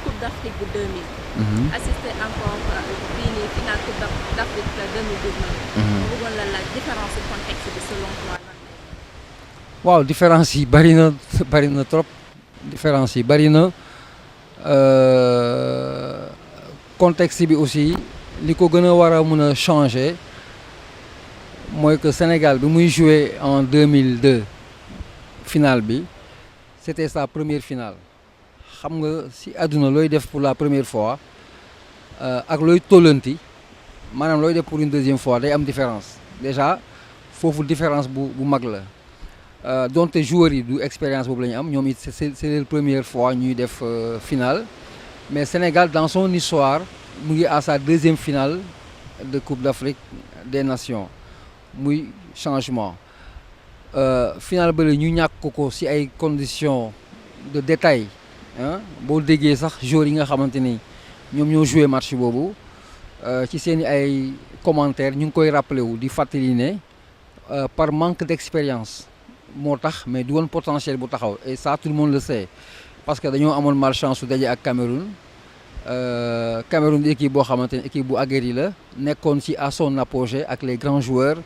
Coupe d'Afrique bu 2000. Mhm. Assisté encore bii nii finale Coupe d'Afrique 2019. Mhm. bëggoon la laaj différence su contexte bi selon toi lan lay doon. waaw différence yi bari na trop différence yi bari na contexte bi aussi li ko gën a war a mën a changer mooy que Sénégal bi muy joué en 2002 finale bi c'était sa première finale xam nga si àdduna looy def pour la première fois ak looy tollanti maanaam looy def pour une deuxième fois day am différence déjà foofu différence bu mag la donte joueurs yi du expérience boobu la ñu am ñoom it c'est leur première fois ñuy def finale mais Sénégal dans son histoire mu ngi à sa deuxième finale de Coupe d'Afrique des Nations muy changement finale ba la ñu ñàkk ko ci ay conditions de détail ah boo déggee sax joueurs yi nga xamante ni ñoom ñoo joué match boobu ci seen i ay commentaires ñu ngi koy rappelé wu di fàttali ne par manque d'expérience moo tax mais du woon potentiel bu taxaw et ça tout le monde le sait parce que dañoo amoon malchance su daje ak Cameroun Cameroun di équipe boo xamante ne équipe bu aguerri la nekkoon ci à son apogée ak les grands joueurs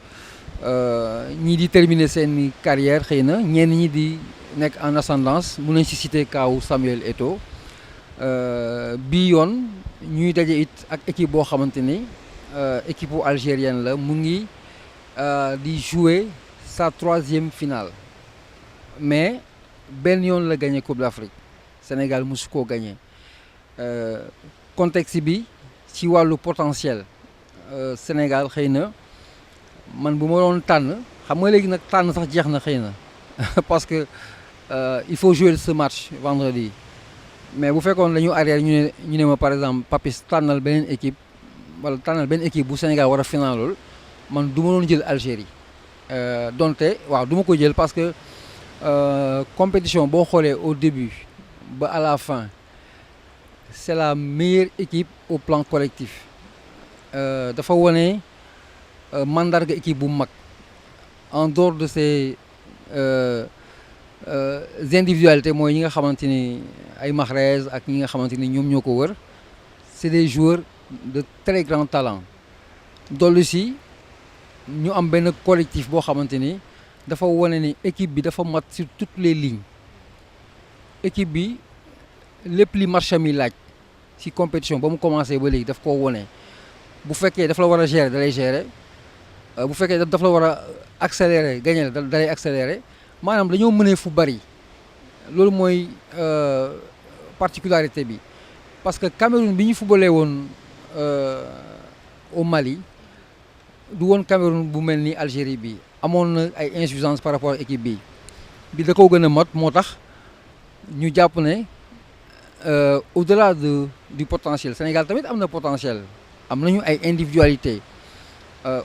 ñii di terminer seen carrière xëy na ñenn ñi di nekk en ascendance mun nañ ci citer kaaw Samuel Eto'o bii yoon ñuy daje it ak équipe boo xamante ni équipe bu algérienne la mu ngi di jouer sa troisième finale mais benn yoon la gagné Coupe d'Afrique Sénégal mosu koo gagné contexte bi ci wàllu potentiel Sénégal xëy na man bu ma doon tànn xam nga léegi nag tànn sax jeex na xëy na parce que il faut jouer ce match vendredi mais bu fekkoon dañu arrière ñu ne ma par exemple Papis tànnal beneen équipe wala tànnal benn équipe bu Sénégal war a finalool man du ma doon jël Algérie donte waaw du ma ko jël parce que compétition boo xoolee au début ba à la fin c'est la meilleure équipe au plan collectif dafa wone mandarga équipe bu mag en dehors de ces individualités mooy ñi nga xamante ni ay Mahrez ak ñi nga xamante ni ñoom ñoo ko wër c'est des joueurs de très grand talent dollu si ñu am benn collectif boo xamante ni dafa wane ni équipe bi dafa mat sur toutes les lignes équipe bi lépp li marché mi laaj ci compétition ba mu commencé ba léegi daf koo wone bu fekkee daf la war a gérer da lay gérer bu fekkee daf la war a accélérer gagner da lay accélérer maanaam dañoo mënee fu bari loolu mooy particularité bi parce que Cameroun bi ñu footballee woon au Mali du woon Cameroun bu mel ni Algérie bi amoon na ay insuffisance par rapport ak équipe bi da koo gën a mat moo tax ñu jàpp ne au-delà du potentiel Sénégal tamit am na potentiel am nañu ay individualité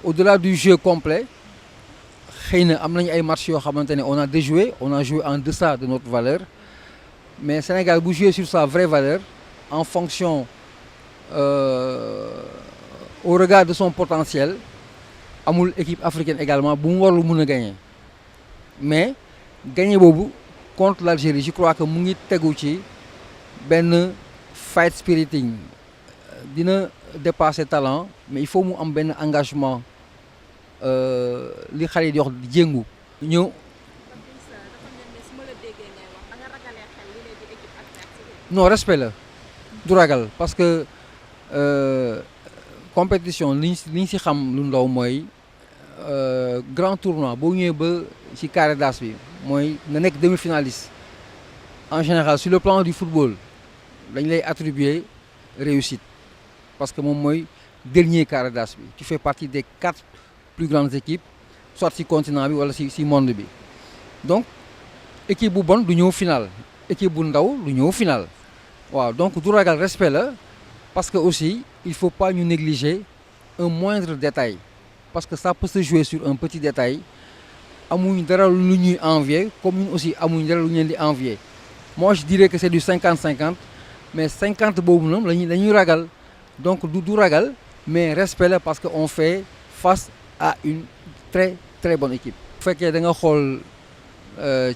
au-delà du jeu complet xëy na am nañu ay matchs yoo xamante ne on a déjoué on a joué en deçà de notre valeur mais Sénégal bu joué sur sa vraie valeur en fonction au regard de son potentiel amul équipe africaine également bu mu warul mën a gagner mais gagner boobu contre l'Algérie je crois que mu ngi tegu ci benn fight spiriting dina dépasser talent mais il faut mu am benn engagement li xale yi di wax di jéngu ñëw. non respect la du ragal parce que compétition li ñu ci xam lu ndaw mooy grand tournoi boo ñëwee ba ci carré d'as bi mooy nga nekk demi-finaliste en général sur le plan du football dañ lay attribuer réussite parce que moom mooy dernier carré d'as bi tu fais partie des 4 plus grandes équipes soit ci continent bi wala ci monde bi donc équipe bu bon du ñëw final équipe bu ndaw du ñëw final waaw donc du ragal respect la parce que aussi il faut pas ñu négliger un moindre détail parce que ça peut se jouer sur un petit détail amuñ dara lu ñuy envier comme ñun aussi amuñ dara lu ñu leen di envier moi je dirais que c'est du 50-50 mais 50 boobu noonu lañuy ragal donc du ragal mais respect la parce que on fait face à une très très bonne équipe. bu fekkee da nga xool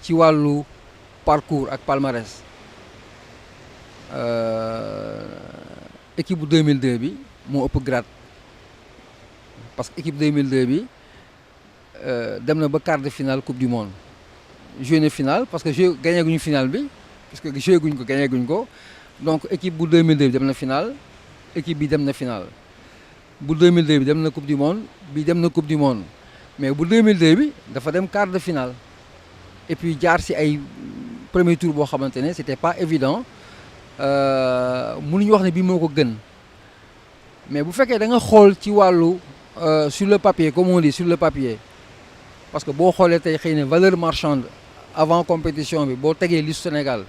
ci wàllu parcours ak palmarès équipe bu 2002 bi moo ëpp grade parce que équipe 2002 bi dem na ba quart de finale coupe du monde joué na finale parce que gagné guñu finale bi parce que joué guñ ko gagné guñ ko donc équipe bu 2002 bi dem na finale équipe bi dem na finale bu 2002 bi dem na coupe du monde bi dem na coupe du monde mais bu 2002 bi dafa dem quart de finale et puis jaar ci ay premier tour boo xamante ne c'était pas évident mënuñu wax ne bii moo ko gën mais bu fekkee da nga xool ci wàllu sur le papier comme on dit sur le papier parce que boo xoolee tey xëy na valeur marchande avant compétition bi boo tegee liste Sénégal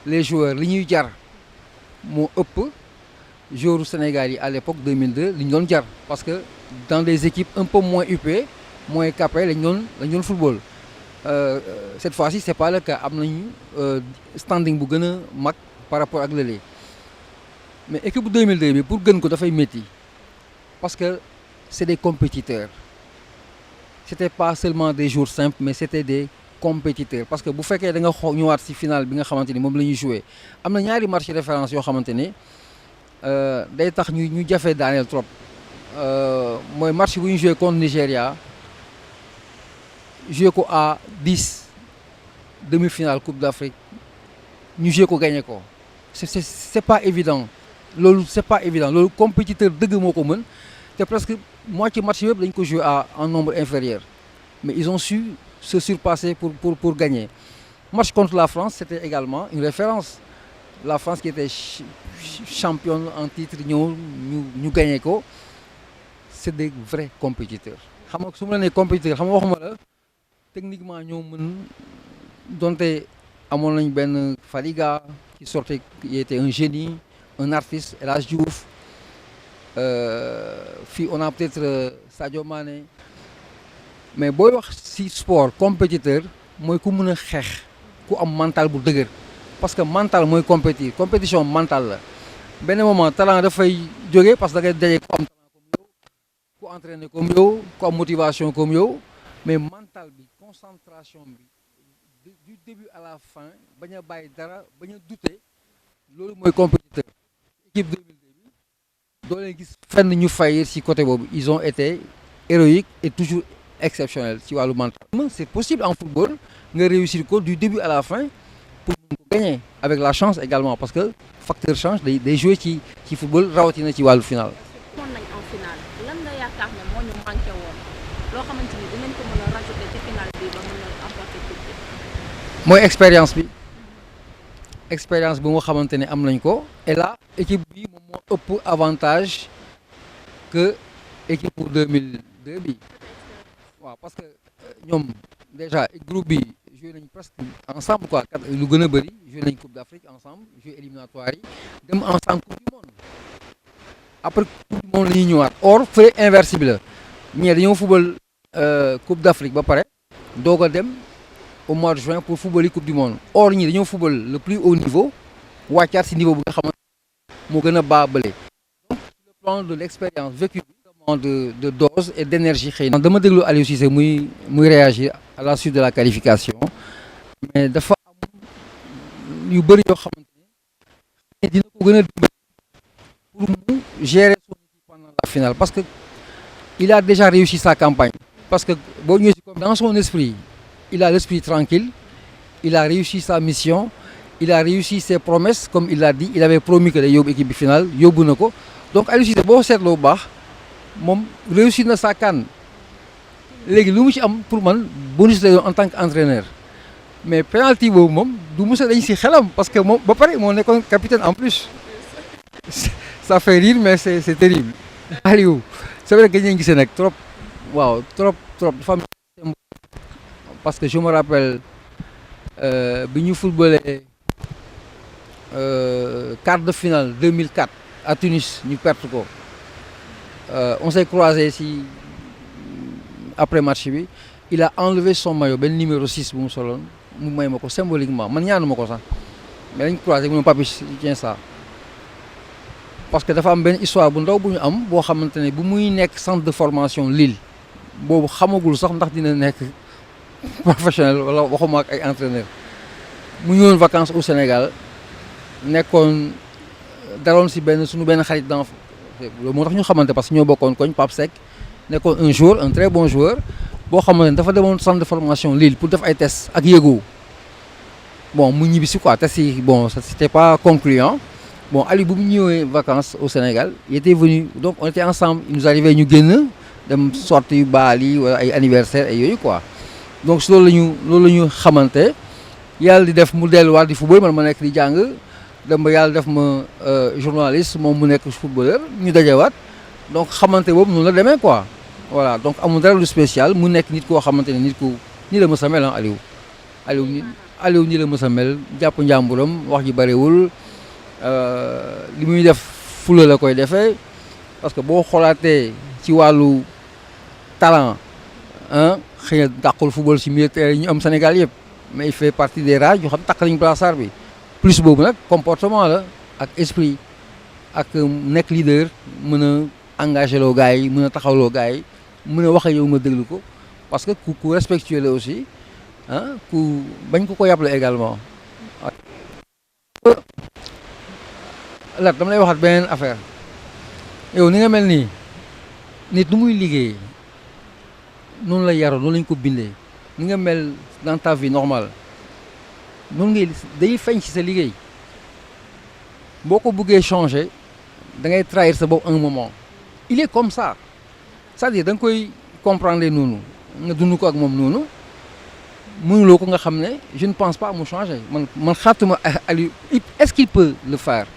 les joueurs li ñuy jar moo ëpp joueurs Sénégal yi à l'époque 2002 li ñu doon jar parce que dans des équipes un peu moins huppées moins capées lañ doon football cette fois-ci c'est pas le cas am nañu standing bu gën a mag par rapport ak lële mais équipe bu 2002 bi pour gën ko dafay métti parce que c'est des compétiteurs c'était pas seulement des joueurs simples mais c'était des compétiteurs parce que bu fekkee da nga ñëwaat ci finale bi nga xamante ni moom la ñuy jouer am na ñaari match référence yoo xamante ne day tax ñu jafe daaneel trop mooy match bu ñu joué contre Nigéria joué ko à 10 demi-finale Coupe d'Afrique ñu joué ko gagné ko c'est pas évident loolu c'est pas évident loolu compétiteur dëgg moo ko mën te presque moitié match yëpp dañ ko joué en nombre inférieur mais ils ont su se surpasser pour gagner match contre la France c'était également une référence la France qui était championne en titre ñu gagné ko c'est des vrais compétiteurs xam nga su ma la nee compétiteur xam nga waxuma la techniquement ñoo mën donte amoon nañ benn Fadiga qui sortait qui était un génie un artiste El Hadj Diouf fii on a peut-être Sadio Mané mais booy wax ci sport compétiteur mooy ku mën a xeex ku am mental bu dëgër parce que mental mooy compétition mental la benn moment talent dafay jóge parce que da ngay daje ku am talent comme yow ku entraîné comme yow ku am motivation comme yow mais mental bi concentration bi du début à la fin bañ a bàyyi dara bañ a douter loolu mooy compétiteur équipe 2002 bi doo leen gis fenn ñu faillir ci côté boobu ils ont été héroïques et toujours exceptionnels ci wàllu mental. C'est possible en football nga réussir ko du début à la fin pour mën ko gagner avec la chance également parce que facteur chance day jouer ci football rawatina ci wàllu final. moon nañ en final lan nga yaakaar ne moo ñu manqué woon loo xamante ni dinañ ko mën a rajouter ci final bi ba mën a emporter coupe bi. mooy expérience bi nga xamante ne am nañ ko et là équipe bi moom moo ëpp avantage que équipe pour 2002 bi waaw parce que ñoom déjà groupe bi joué nañ presque ensemble quoi lu gën a bëri joué nañ Coupe d'Afrique ensemble joué éliminatoire yi dem ensemble Coupe du monde après Coupe du monde la ñuy ñëwaat or fële inverse bi la ñee dañoo football Coupe d'Afrique ba pare doog a dem au mois de juin pour football yi Coupe du monde or ñi dañoo football le plus haut niveau wàccaat ci niveau bi nga xamante moo gën a baa bële donc sur le plan de l'expérience vécue de dose et d'énergie xëy na dama déglu Aliou Cissé muy réagir à la suite de la qualification mais dafa am yu bëri yoo xamante ne dina ko gën a dimbali pour mu gérer son équipe pendant la finale parce que il a déjà réussi sa campagne parce que boo ñëwee ci comme dans son esprit il a l'esprit tranquille il a réussi sa mission il a réussi ses promesses comme il l'a dit il avait promis que day yóbbu équipe bi finale yóbbu na ko donc Aliou Cissé boo seetloo bu baax moom réussir na sa CAN léegi lu mu ci am pour man bonus lay doon en tant qu'entraîneur mais penalty boobu moom du mos a dañ ci xelam parce que moom ba pare moo nekkoon capitaine en plus ça fait rire mais c'est terrible. Aliou c'est vrai que ñu gisee nag trop waaw trop dafa am parce que je me rappelle bi ñu footballé quart de finale 2004 à Tunis ñu perte ko. On s'est croisé si après match bi il a enlevé son maillot benn numéro 6 bu mu soloon mu may ma ko symboliquement man ñaanu ma ko sax mais dañ croisé mu ne Papis tiens ça parce que dafa am benn histoire bu ndaw bu ñu am boo xamante ne bu muy nekk centre de formation Lille boobu xamagul sax ndax dina nekk professionnel wala waxuma ak ay entraîneur mu ñëwoon vacances au Sénégal nekkoon daroon si suñu benn xarit dans loolu moo tax ñu xamante parce que ñoo bokkoon koñ Pape Seck nekkoon un joueur un très bon joueur boo xamante ne dafa demoon centre de formation Lille pour def ay tests ak yéego bon mu ñibbi si quoi tests yi bon ça c'était pas concluant bon Aliou bu mu ñëwee vacances au Sénégal il était venu donc on était ensemble il nous arrivait ñu génn dem sorti yu baal yi wala ay anniversaire ay yooyu quoi donc si loolu la ñu xamante yàlla di def mu delluwaat di football man ma nekk di jàng dem ba yàlla def ma journaliste moom mu nekk footballeur ñu dajewaat donc xamante boobu noonu la demee quoi voilà donc amul dara lu spécial mu nekk nit koo xamante ne nit ku nii la mës a mel ah Aliou nii la mës a mel jàpp njàmburam wax ji bëriwul li muy def fula la koy defee parce que boo xoolaatee ci wàllu talent ah xëy na dàqul football ci milieu terrain ñu am Sénégal yëpp mais il fait partie des rares yoo xam takk nañu brassard bi plus boobu nag comportement la ak esprit ak nekk leader mën a engagé loo gars yi mën a taxawloo gars yi mën a wax ak yow nga déglu ko parce que ku respectueux la aussi ah ku bañ ko yàppale également. Lat dama lay waxaat beneen affaire yow ni nga mel nii nit nu muy liggéey noonu la yaroo noonu lañ ko bindee ni nga mel dans ta vie normale noonu ngay day feeñ ci sa liggéey boo ko bëggee changer da ngay trahir sa bopp un moment il est comme ça c'est-à-dire da nga koy comprendre noonu nga dund ko ak moom noonu mënuloo ko nga xam ne je ne pense pas mu changer man xaatuma Aliou est-ce qu'il peut le faire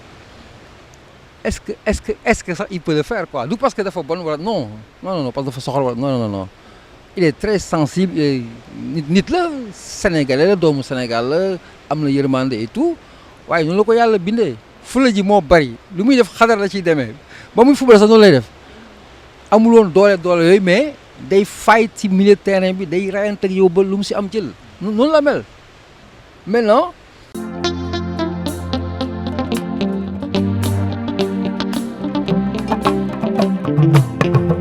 est-ce que sax il peut le faire quoi du parce que dafa bon wala non parce que dafa soxal wala non il est très sensible nit la sénégalais la doomu Sénégal la am na yërmande et tout waaye noonu la ko yàlla bindee fula ji moo bari lu muy def xadar la ciy demee ba muy football sax noonu lay def amul woon doole yooyu mais day fight ci milieu terrain bi day rayante ak yow ba lu mu si am jël noonu la mel maintenant